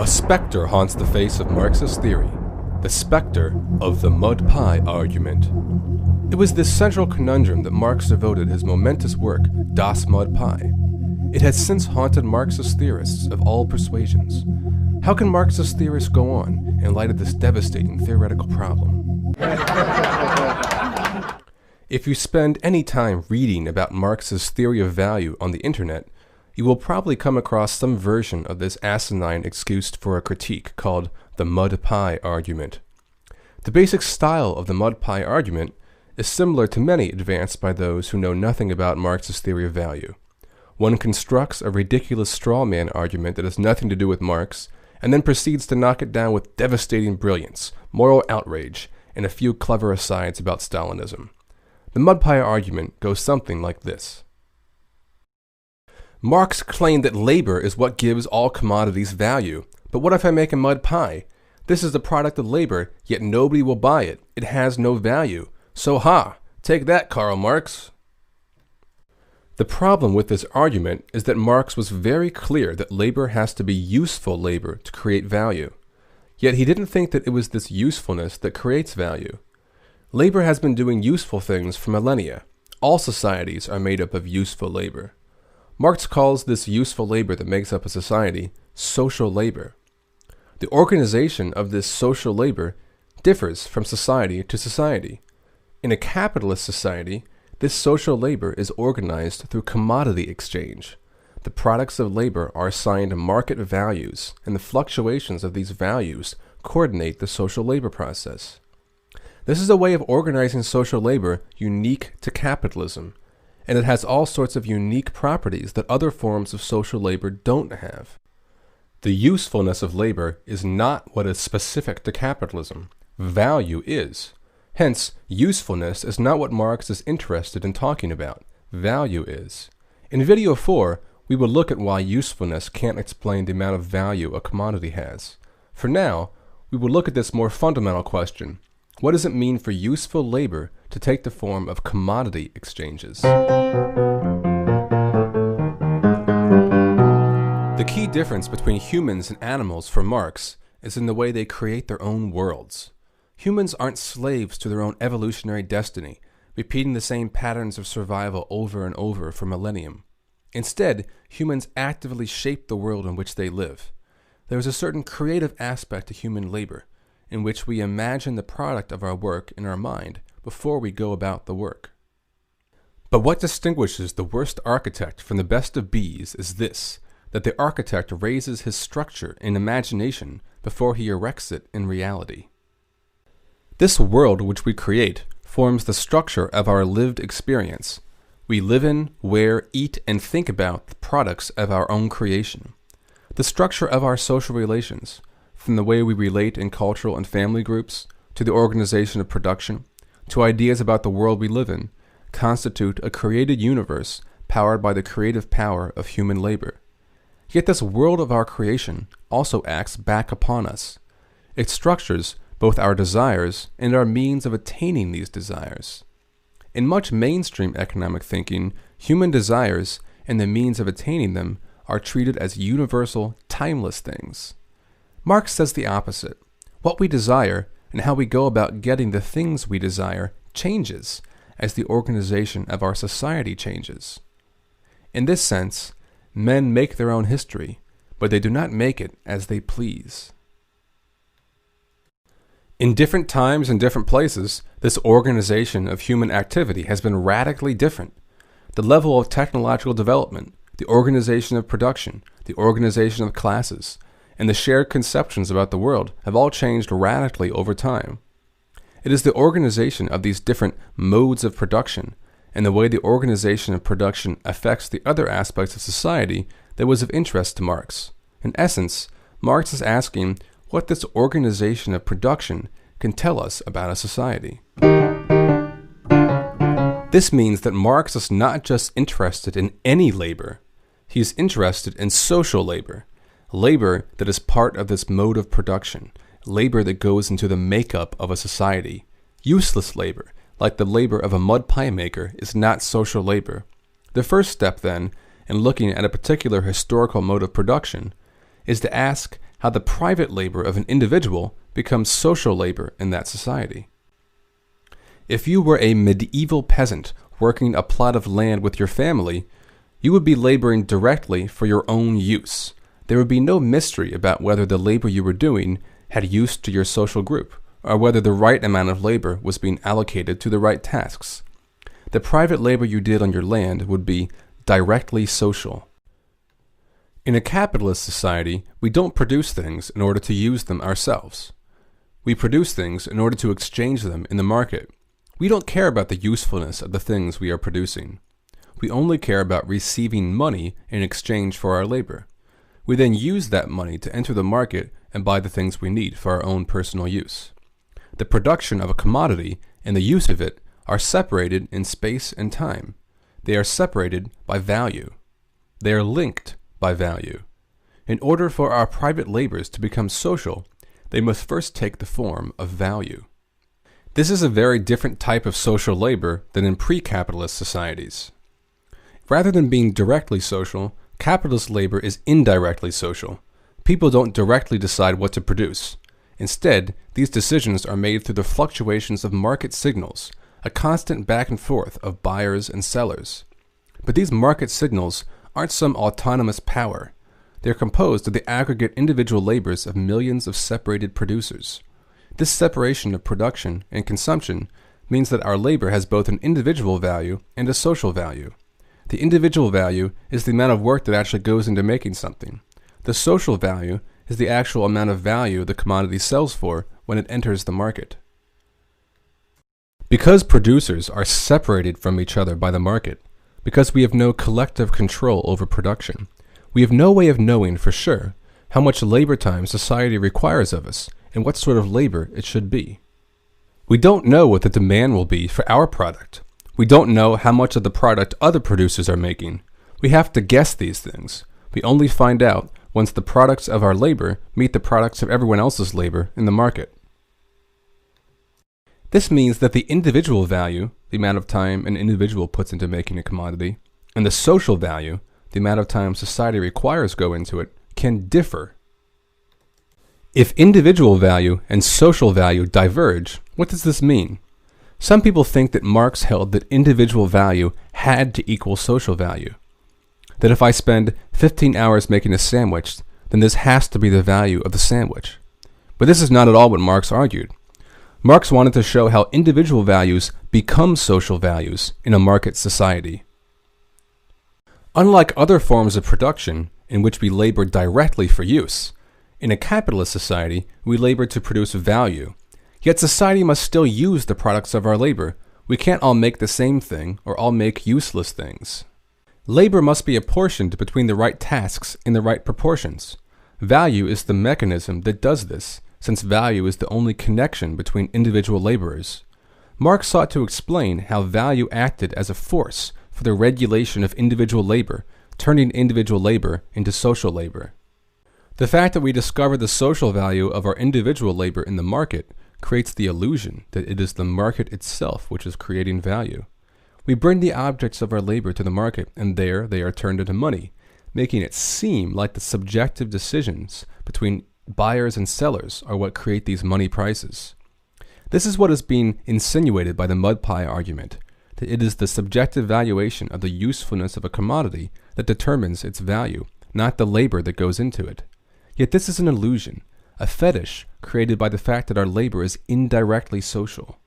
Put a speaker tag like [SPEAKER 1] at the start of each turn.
[SPEAKER 1] A specter haunts the face of Marxist theory, the specter of the mud pie argument. It was this central conundrum that Marx devoted his momentous work, Das Mud Pie. It has since haunted Marxist theorists of all persuasions. How can Marxist theorists go on in light of this devastating theoretical problem? If you spend any time reading about Marx's theory of value on the internet, you will probably come across some version of this asinine excuse for a critique called the mud pie argument. The basic style of the mud pie argument is similar to many advanced by those who know nothing about Marx's theory of value. One constructs a ridiculous straw man argument that has nothing to do with Marx, and then proceeds to knock it down with devastating brilliance, moral outrage, and a few clever asides about Stalinism. The mud pie argument goes something like this. Marx claimed that labor is what gives all commodities value. But what if I make a mud pie? This is the product of labor, yet nobody will buy it. It has no value. So take that, Karl Marx. The problem with this argument is that Marx was very clear that labor has to be useful labor to create value. Yet he didn't think that it was this usefulness that creates value. Labor has been doing useful things for millennia. All societies are made up of useful labor. Marx calls this useful labor that makes up a society social labor. The organization of this social labor differs from society to society. In a capitalist society, this social labor is organized through commodity exchange. The products of labor are assigned market values, and the fluctuations of these values coordinate the social labor process. This is a way of organizing social labor unique to capitalism, and it has all sorts of unique properties that other forms of social labor don't have. The usefulness of labor is not what is specific to capitalism. Value is. Hence, usefulness is not what Marx is interested in talking about. Value is. In video 4, we will look at why usefulness can't explain the amount of value a commodity has. For now, we will look at this more fundamental question. What does it mean for useful labor to take the form of commodity exchanges? The key difference between humans and animals for Marx is in the way they create their own worlds. Humans aren't slaves to their own evolutionary destiny, repeating the same patterns of survival over and over for millennium. Instead, humans actively shape the world in which they live. There is a certain creative aspect to human labor, in which we imagine the product of our work in our mind before we go about the work. But what distinguishes the worst architect from the best of bees is this, that the architect raises his structure in imagination before he erects it in reality. This world which we create forms the structure of our lived experience. We live in, wear, eat, and think about the products of our own creation. The structure of our social relations, from the way we relate in cultural and family groups, to the organization of production, to ideas about the world we live in, constitute a created universe powered by the creative power of human labor. Yet this world of our creation also acts back upon us. It structures both our desires and our means of attaining these desires. In much mainstream economic thinking, human desires and the means of attaining them are treated as universal, timeless things. Marx says the opposite. What we desire and how we go about getting the things we desire changes as the organization of our society changes. In this sense, men make their own history, but they do not make it as they please. In different times and different places, this organization of human activity has been radically different. The level of technological development, the organization of production, the organization of classes, and the shared conceptions about the world have all changed radically over time. It is the organization of these different modes of production and the way the organization of production affects the other aspects of society that was of interest to Marx. In essence, Marx is asking what this organization of production can tell us about a society. This means that Marx is not just interested in any labor. He is interested in social labor, labor that is part of this mode of production, labor that goes into the makeup of a society. Useless labor, like the labor of a mud pie maker, is not social labor. The first step, then, in looking at a particular historical mode of production, is to ask how the private labor of an individual becomes social labor in that society. If you were a medieval peasant working a plot of land with your family, you would be laboring directly for your own use. There would be no mystery about whether the labor you were doing had use to your social group, or whether the right amount of labor was being allocated to the right tasks. The private labor you did on your land would be directly social. In a capitalist society, we don't produce things in order to use them ourselves. We produce things in order to exchange them in the market. We don't care about the usefulness of the things we are producing. We only care about receiving money in exchange for our labor. We then use that money to enter the market and buy the things we need for our own personal use. The production of a commodity and the use of it are separated in space and time. They are separated by value. They are linked by value. In order for our private labors to become social, they must first take the form of value. This is a very different type of social labor than in pre-capitalist societies. Rather than being directly social, capitalist labor is indirectly social. People don't directly decide what to produce. Instead, these decisions are made through the fluctuations of market signals, a constant back and forth of buyers and sellers. But these market signals aren't some autonomous power. They are composed of the aggregate individual labors of millions of separated producers. This separation of production and consumption means that our labor has both an individual value and a social value. The individual value is the amount of work that actually goes into making something. The social value is the actual amount of value the commodity sells for when it enters the market. Because producers are separated from each other by the market, because we have no collective control over production, we have no way of knowing for sure how much labor time society requires of us and what sort of labor it should be. We don't know what the demand will be for our product. We don't know how much of the product other producers are making. We have to guess these things. We only find out once the products of our labor meet the products of everyone else's labor in the market. This means that the individual value, the amount of time an individual puts into making a commodity, and the social value, the amount of time society requires go into it, can differ. If individual value and social value diverge, what does this mean? Some people think that Marx held that individual value had to equal social value. That if I spend 15 hours making a sandwich, then this has to be the value of the sandwich. But this is not at all what Marx argued. Marx wanted to show how individual values become social values in a market society. Unlike other forms of production in which we labor directly for use, in a capitalist society we labor to produce value. Yet society must still use the products of our labor. We can't all make the same thing or all make useless things. Labor must be apportioned between the right tasks in the right proportions. Value is the mechanism that does this, since value is the only connection between individual laborers. Marx sought to explain how value acted as a force for the regulation of individual labor, turning individual labor into social labor. The fact that we discover the social value of our individual labor in the market creates the illusion that it is the market itself which is creating value. We bring the objects of our labor to the market, and there they are turned into money, making it seem like the subjective decisions between buyers and sellers are what create these money prices. This is what is being insinuated by the mud pie argument, that it is the subjective valuation of the usefulness of a commodity that determines its value, not the labor that goes into it. Yet this is an illusion, a fetish created by the fact that our labor is indirectly social.